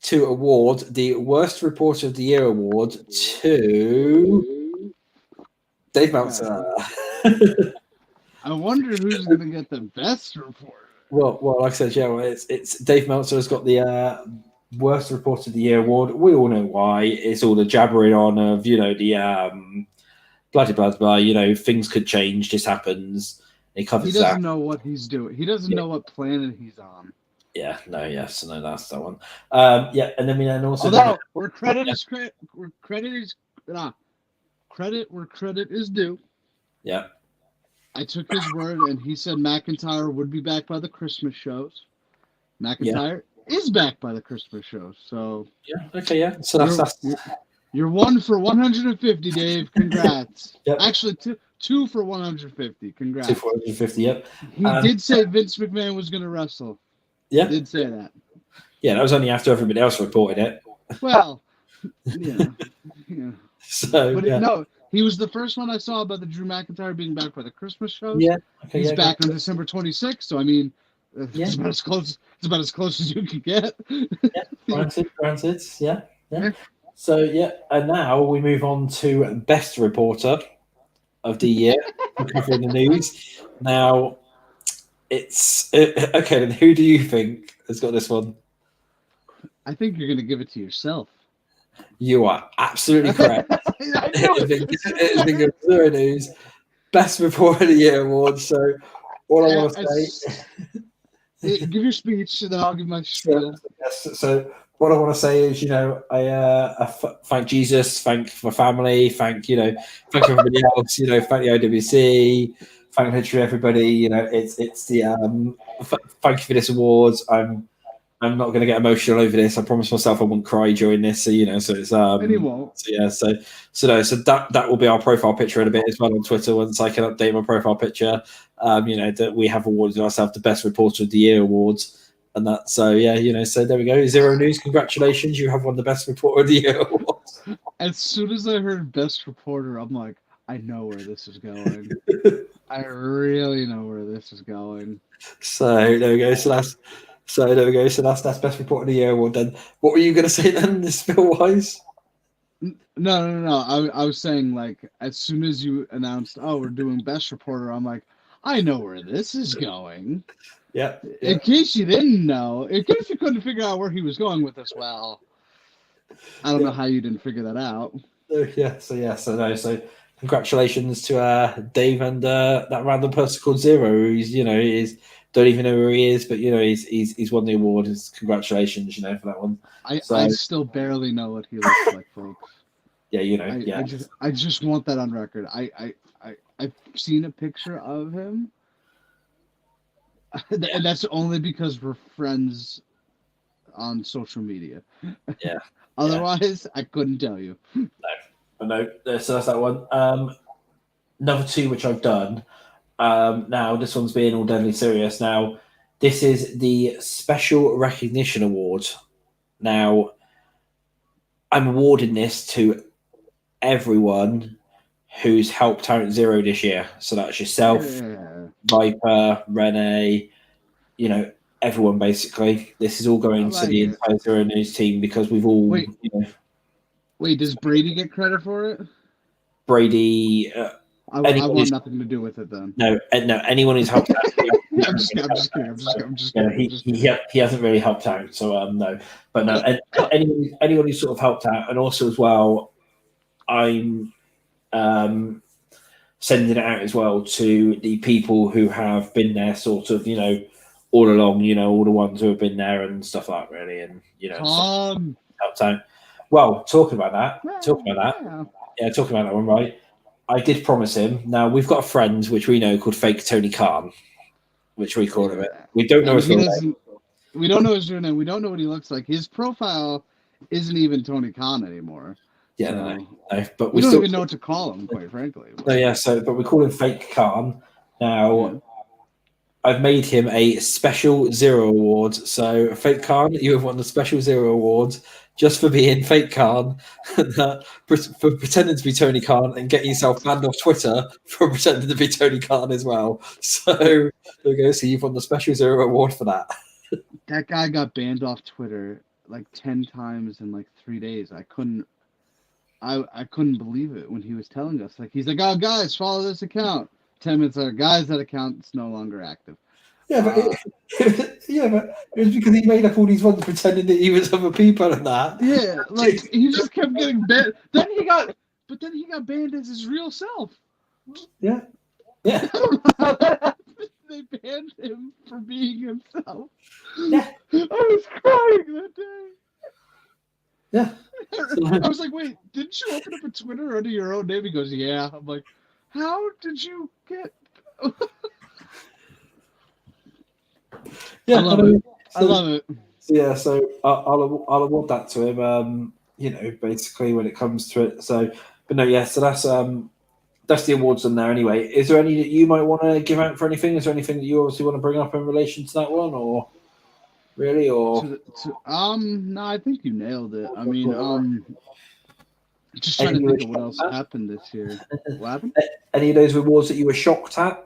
to award the worst reporter of the year award to Dave Meltzer.
I wonder who's going to get the best report.
Well, like I said, it's Dave Meltzer has got the worst reporter of the year award. We all know why. It's all the jabbering on of the blah blah blah. Things could change. This happens. He
doesn't know what he's doing. He doesn't know what planet he's on.
Yeah, that's that one. And then we also
where credit where credit is due.
Yeah.
I took his word, and he said McIntyre would be back by the Christmas shows. McIntyre is back by the Christmas shows, so
So
you're 1 for 150, Dave. Congrats.
Yep.
Actually, two for 150. Congrats.
2 for 150. Yep.
He did say Vince McMahon was going to wrestle.
Yeah,
he did say that.
Yeah, that was only after everybody else reported it.
Well, yeah.
So,
no, he was the first one I saw about the Drew McIntyre being back by the Christmas shows.
Yeah,
he's back on December 26th. So I mean, it's about as close. It's about as close as you can get.
Granted. Yeah. So and now we move on to best reporter of the year covering the news. Now it's okay. Then who do you think has got this one?
I think you're going to give it to yourself.
You are absolutely correct. It's been good. Xero News best reporter of the year award. So all I want to say,
give your speech, and then I'll give my spiel.
So what I want to say is, I thank Jesus, thank my family, thank everybody else, thank the OWC, thank literally everybody. It's the thank you for this awards. I'm not going to get emotional over this. I promised myself I won't cry during this. So so it's
and he won't.
So that will be our profile picture in a bit as well on Twitter once I can update my profile picture. That we have awarded ourselves the best reporter of the year awards and that. So yeah, so there we go. Xero News, congratulations, you have won the Best Reporter of the Year award.
As soon as I heard Best Reporter, I'm like, I know where this is going. I really know where this is going.
So there we go. So that's Best Reporter of the Year award. Then what were you going to say then, spill wise?
No. I was saying, like, as soon as you announced, oh, we're doing Best Reporter, I'm like, I know where this is going.
Yeah.
In case you didn't know, in case you couldn't figure out where he was going with this, well, I don't know how you didn't figure that out.
So congratulations to Dave and that random person called Xero, who's don't even know where he is, but he's won the award. Congratulations, for that one.
I still barely know what he looks like, folks.
Yeah,
I just want that on record. I've seen a picture of him, and that's only because we're friends on social media.
Yeah.
Otherwise, I couldn't tell you.
No. So that's that one. Another two which I've done. Now this one's being all deadly serious. Now this is the Special Recognition Award. Now I'm awarding this to everyone who's helped out Xero this year. So that's yourself, Viper, Rene, everyone basically. This is all going to the entire Xero News team because we've all.
Wait, does Brady get credit for it?
Brady.
I want nothing to do with it then.
No. Anyone who's helped out.
I'm just kidding.
He hasn't really helped out, so no. But no, anyone who sort of helped out, and also as well, I'm sending it out as well to the people who have been there, sort of, all along. All the ones who have been there and stuff like that, really, and helped out. Well, talking about that one, right? I did promise him. Now we've got a friend which we know called Fake Tony Khan, which we call him it. We don't know his real name.
We don't know his real name. We don't know what he looks like. His profile isn't even Tony Khan anymore.
Yeah,
so
no. But
we don't even know what to call him, quite frankly.
But we call him Fake Khan. Now, I've made him a special Xero award. So, Fake Khan, you have won the special Xero award just for being Fake Khan, for pretending to be Tony Khan and getting yourself banned off Twitter for pretending to be Tony Khan as well. So, there we go. So, you've won the special Xero award for that.
That guy got banned off Twitter like 10 times in like 3 days. I couldn't believe it when he was telling us. Like, he's like, oh, guys, follow this account. 10 minutes later, guys, that account's no longer active.
Yeah, but it was because he made up all these ones pretending that he was other people and that.
Yeah, like he just kept getting banned. Then he got banned as his real self.
Yeah.
I don't know how that happened. They banned him for being himself.
Yeah.
I was crying that day.
Yeah.
I was like, wait, didn't you open up a Twitter under your own name? He goes, yeah. I'm like, how did you get...
Yeah,
I love it.
So I'll award that to him. Basically when it comes to it. So, but no, yeah. So that's the awards on there anyway. Is there any that you might want to give out for anything? Is there anything that you obviously want to bring up in relation to that one, or really, or
no? I think you nailed it. I mean, just trying to think of what else happened this year. What happened?
Any of those awards that you were shocked at?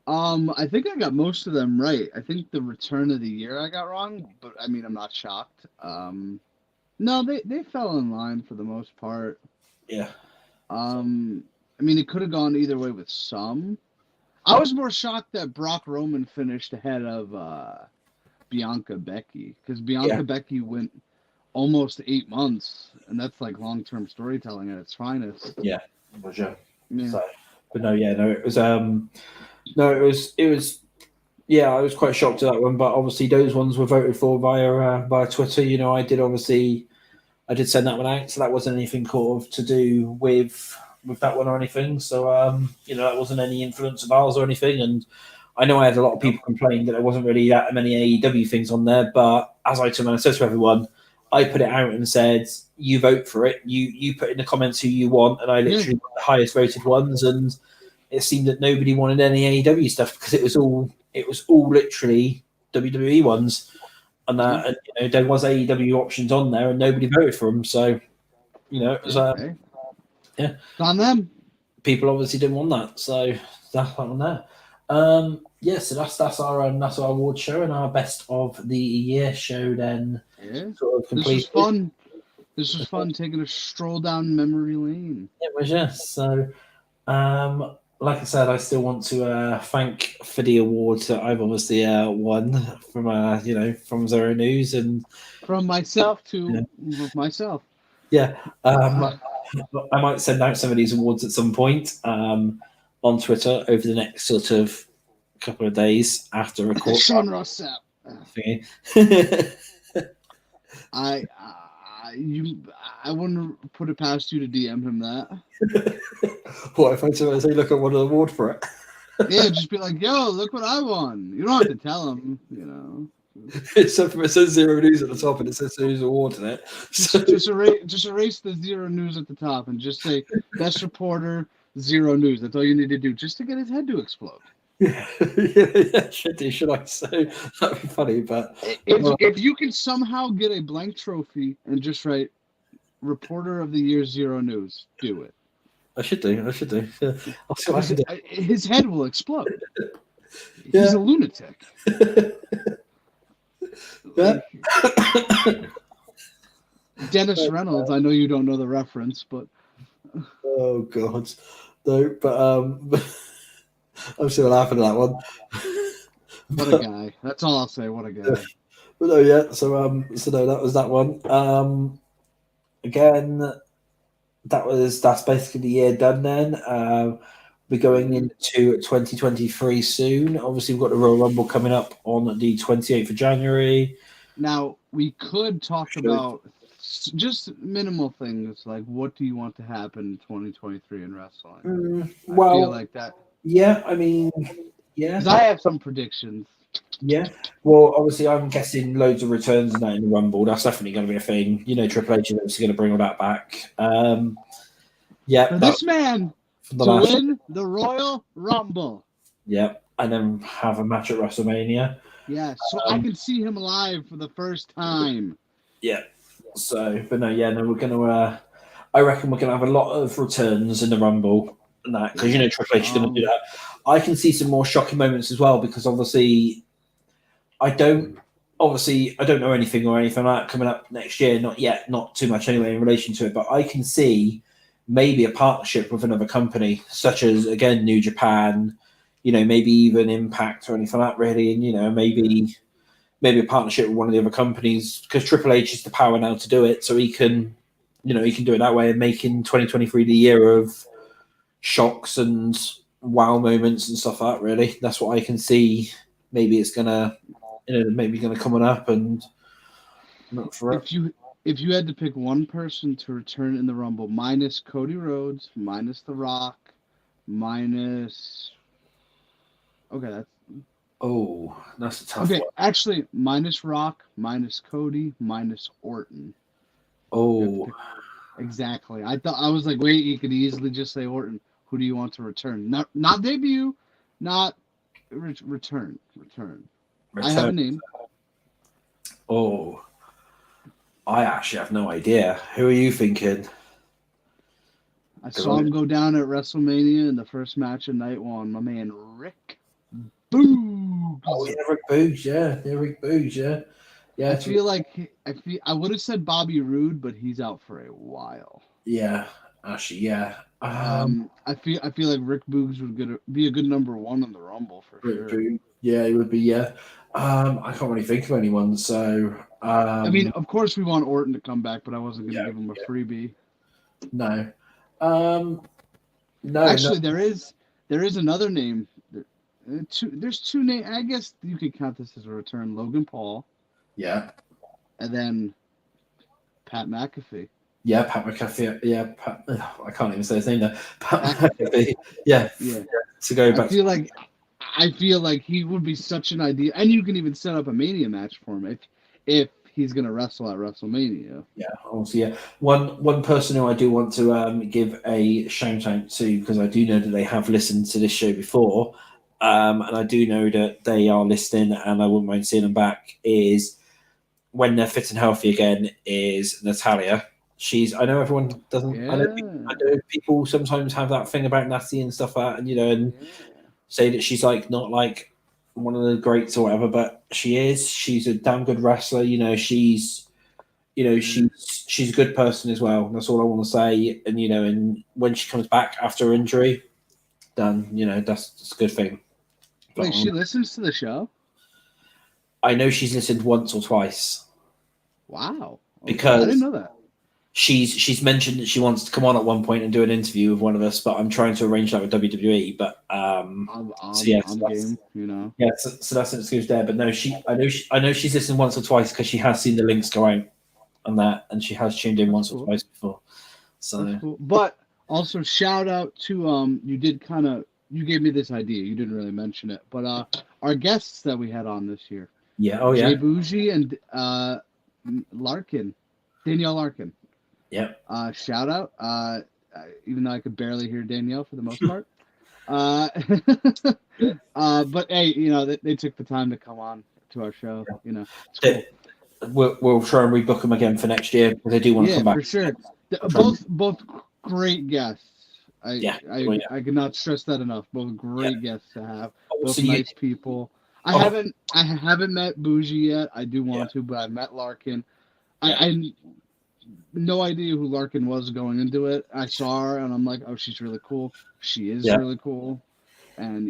I think I got most of them right. I think the Return of the Year I got wrong, but I mean, I'm not shocked. No, they fell in line for the most part.
Yeah.
I mean, it could have gone either way with some. I was more shocked that Brock Roman finished ahead of Bianca Becky, because Bianca Becky went almost 8 months, and that's like long-term storytelling at its finest.
Yeah, for sure.
Yeah.
So, but it was it was. Yeah, I was quite shocked at that one, but obviously those ones were voted for via Twitter. I did send that one out, so that wasn't anything sort of to do with that one or anything. So that wasn't any influence of ours or anything. And I know I had a lot of people complain that there wasn't really that many AEW things on there, but as I said to everyone, I put it out and said, you vote for it. You put in the comments who you want, and I literally got the highest voted ones, and it seemed that nobody wanted any AEW stuff because it was all literally WWE ones, and there was AEW options on there, and nobody voted for them. So it was
it's on them.
People obviously didn't want that, so that's on there. So that's our award show and our best of the year show. Then, sort of
this was fun. This was fun taking a stroll down memory lane.
It was, yes. So, like I said, I still want to thank for the awards that I've obviously won from from Xero News and
from myself to myself.
Yeah, I might send out some of these awards at some point on Twitter over the next sort of couple of days after record.
Sean Rossap. I wouldn't put it past you to DM him that.
What if I say, look, I won an award for it?
Yeah, just be like, yo, look what I won. You don't have to tell him,
It says Xero News at the top and it says News Award in it.
So just erase the Xero News at the top and just say best reporter, Xero News. That's all you need to do, just to get his head to explode.
Yeah, should I say? That'd be funny, but
if you can somehow get a blank trophy and just write reporter of the year Xero News, do it.
I should do. Yeah. I'll see what I can do.
His head will explode. He's a lunatic. Dennis Reynolds. I know you don't know the reference, but
oh god, no. But I'm still laughing at that one.
What a guy! That's all I'll say. What a guy.
But no, yeah. So no, that was that one. Again, that's basically the year done. Then we're going into 2023 soon. Obviously, we've got the Royal Rumble coming up on the 28th of January.
Now we could talk about just minimal things like what do you want to happen in 2023 in wrestling? I feel like that.
Yeah, I mean, yeah.
Because I have some predictions.
Yeah. Well, obviously, I'm guessing loads of returns in the Rumble. That's definitely going to be a thing. Triple H is obviously going to bring all that back.
For this man to win the Royal Rumble.
Yeah, and then have a match at WrestleMania.
Yeah, so I can see him live for the first time.
Yeah. So, but no, we're going to. I reckon we're going to have a lot of returns in the Rumble. That because Triple H is going to do that. I can see some more shocking moments as well because obviously I don't know anything like that coming up next year. Not yet, not too much anyway in relation to it. But I can see maybe a partnership with another company, such as again New Japan, maybe even Impact or anything like that. Really, and maybe a partnership with one of the other companies because Triple H is the power now to do it, so he can do it that way and making 2023 the year of shocks and wow moments and stuff like that. Really, that's what I can see. Maybe it's gonna, come on up and not for
it. If you had to pick one person to return in the Rumble, minus Cody Rhodes, minus The Rock, minus that's
a tough one.
Actually, minus Rock, minus Cody, minus Orton. Exactly. I was like, wait, you could easily just say Orton. Who do you want to return? Not debut, not return. I have a name.
I actually have no idea. Who are you thinking?
I saw him go down at WrestleMania in the first match of night one. My man Rick Boogs.
Oh yeah, Rick Boogs. Yeah, Rick Boogs. Yeah. Yeah.
I would have said Bobby Roode, but he's out for a while.
Yeah, actually, yeah.
I feel like Rick Boogs would be a good number one in the Rumble for
Rick
sure.
Boogs. Yeah, he would be. Yeah. I can't really think of anyone. So.
I mean, of course, we want Orton to come back, but I wasn't going to give him a freebie.
No. No.
Actually, there is another name. There's two names. I guess you could count this as a return. Logan Paul.
Yeah.
And then Pat McAfee.
Yeah, Pat McAfee. Yeah, I can't even say his name now. Pat McAfee. Yeah. To go back.
I feel like he would be such an idea, and you can even set up a Mania match for him if he's going to wrestle at WrestleMania.
Yeah, also, yeah. One person who I do want to give a shout out to because I do know that they have listened to this show before and I do know that they are listening, and I wouldn't mind seeing them back, is when they're fit and healthy again, is Natalia. I know everyone doesn't, I know people sometimes have that thing about Natty and stuff like that, and, and say that she's like, not like one of the greats or whatever, but she's a damn good wrestler. She's a good person as well. That's all I want to say. And and when she comes back after her injury, then that's a good thing.
Wait, she listens to the show?
I know she's listened once or twice.
Wow. Okay.
Because
I didn't know that.
She's mentioned that she wants to come on at one point and do an interview with one of us, but I'm trying to arrange that with WWE. But
I'm game,
Yeah, so that's an excuse there. But no, I know she's listened once or twice because she has seen the links go out on that, and she has tuned in once or twice before. So,
cool. But also shout out to you gave me this idea. You didn't really mention it, but our guests that we had on this year.
Yeah.
Jay Bougie and Larkin, Danielle Larkin.
Yeah.
Shout out. Even though I could barely hear Danielle for the most part. But hey, they took the time to come on to our show. It's cool.
We'll try and rebook them again for next year because they do want to come back.
For sure. Both great guests. I cannot stress that enough. Both great guests to have. Both nice people. I haven't met Bougie yet. I do want to, but I met Larkin. I no idea who Larkin was going into it. I saw her and I'm like, oh, she's really cool. She is really cool. And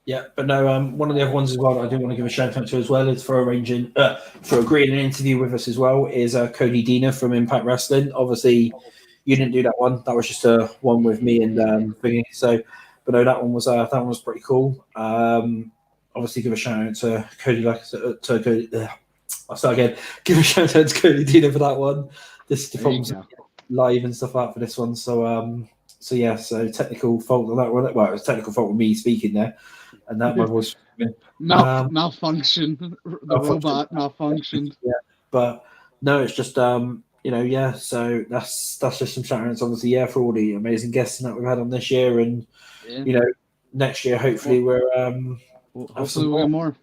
Yeah, but no, one of the other ones as well that I do want to give a shout out to as well is for agreeing an interview with us as well is Cody Deaner from Impact Wrestling. Obviously, you didn't do that one. That was just a one with me and thingy. So, but no, that one was pretty cool. Obviously, give a shout out to Cody. I'll start again. Give a shout out to Cody Deaner for that one. This is the problems live and stuff like that for this one. So technical fault on that one. Well, it was technical fault with me speaking there. And that my voice
malfunction. The robot malfunctioned.
Yeah, but no, it's just So that's just some shout outs, obviously, for all the amazing guests that we've had on this year, and next year hopefully
hopefully we'll get more.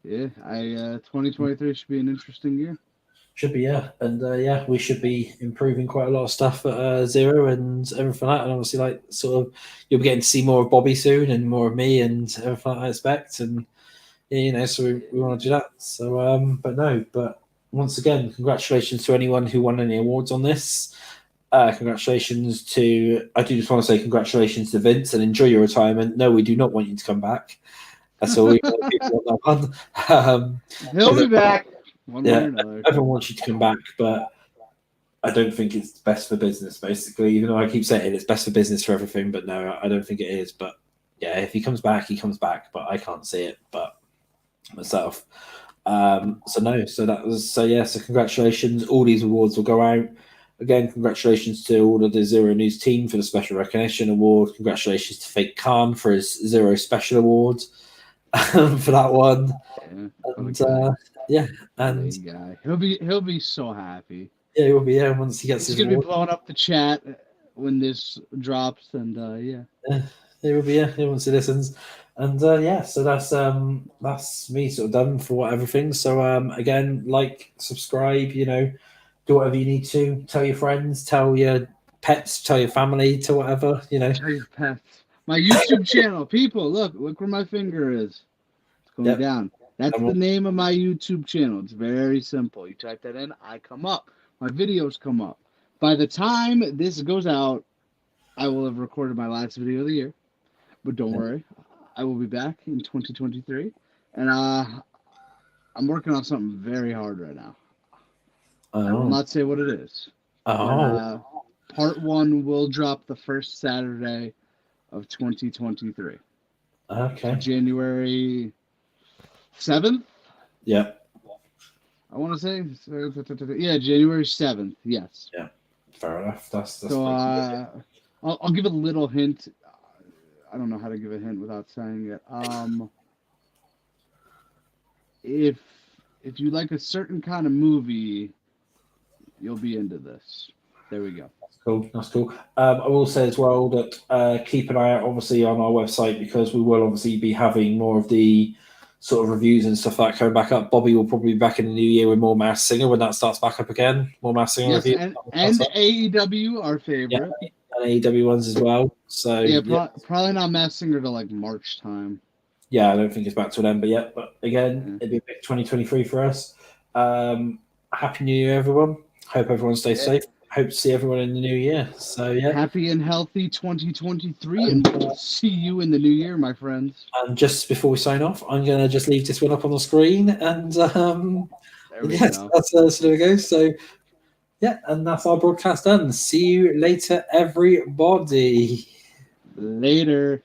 2023 should be an interesting year.
Should be, and we should be improving quite a lot of stuff at Xero and everything like that. And obviously, you'll be getting to see more of Bobby soon and more of me and everything like I expect. And so we want to do that. So, but once again, congratulations to anyone who won any awards on this. Congratulations to. I do just want to say congratulations to Vince and enjoy your retirement. No, we do not want you to come back. That's all we want that one.
He'll be back.
Everyone wants you to come back, but I don't think it's best for business, basically. Even though I keep saying it's best for business for everything, but no, I don't think it is. But yeah, if he comes back, he comes back, but I can't see it, but myself. So congratulations. All these awards will go out. Again, congratulations to all of the Xero News team for the Special Recognition Award. Congratulations to Fake Khan for his Xero Special Award for that one. And
guy. He'll be so happy.
Yeah, he will be. Yeah, once he gets
He's gonna be blowing up the chat when this drops, and
he will be. Yeah, once he listens, and so that's me sort of done for everything. So again, subscribe. Do whatever you need to. Tell your friends. Tell your pets. Tell your family. To whatever.
Tell your pets. My YouTube channel, people, look where my finger is. It's going down. That's the name of my YouTube channel. It's very simple. You type that in, I come up. My videos come up. By the time this goes out, I will have recorded my last video of the year. But don't worry, I will be back in 2023. And I'm working on something very hard right now. I will not say what it is. Part 1 will drop the first Saturday of 2023.
Okay.
January 7th?
Yeah.
I want to say, January 7th. Yes.
Yeah. Fair enough. That's
so. I'll give a little hint. I don't know how to give a hint without saying it. If you like a certain kind of movie, you'll be into this. There we go.
Cool, that's cool. I will say as well that keep an eye out, obviously, on our website because we will obviously be having more of the sort of reviews and stuff like that coming back up. Bobby will probably be back in the new year with more Masked Singer when that starts back up again. More Masked Singer
Yes,
reviews.
and AEW, our favorite.
Yeah, and AEW ones as well. So
yeah, probably not Masked Singer till like March time.
Yeah, I don't think it's back to an end, but yeah. But again, it'd be a big 2023 for us. Happy New Year, everyone. Hope everyone stays safe. Hope to see everyone in the new year. So yeah,
happy and healthy 2023, and we'll see you in the new year, my friends.
And just before we sign off, I'm gonna just leave this one up on the screen, and yes,
go.
that's so there we go. So yeah, and that's our broadcast done. See you later, everybody.
Later.